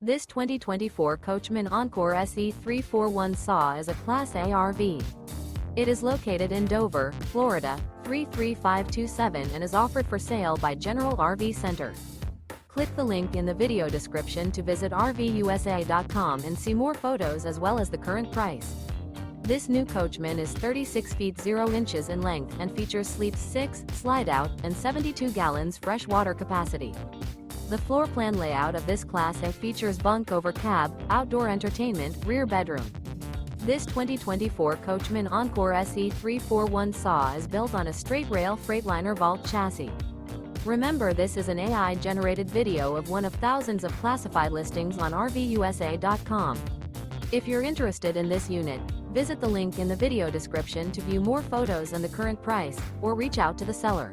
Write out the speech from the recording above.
This 2024 Coachmen Encore SE 341 SAW is a Class A RV. It is located in Dover, Florida, 33527 and is offered for sale by General RV Center. Click the link in the video description to visit RVUSA.com and see more photos as well as the current price. This new Coachmen is 36 feet 0 inches in length and features sleeps 6, slide-out, and 72 gallons fresh water capacity. The floor plan layout of this Class A features bunk over cab, outdoor entertainment, rear bedroom. This 2024 Coachmen Encore SE 341 SAW is built on a Straight Rail Freightliner Vault chassis. Remember, this is an AI-generated video of one of thousands of classified listings on RVUSA.com. If you're interested in this unit, visit the link in the video description to view more photos and the current price, or reach out to the seller.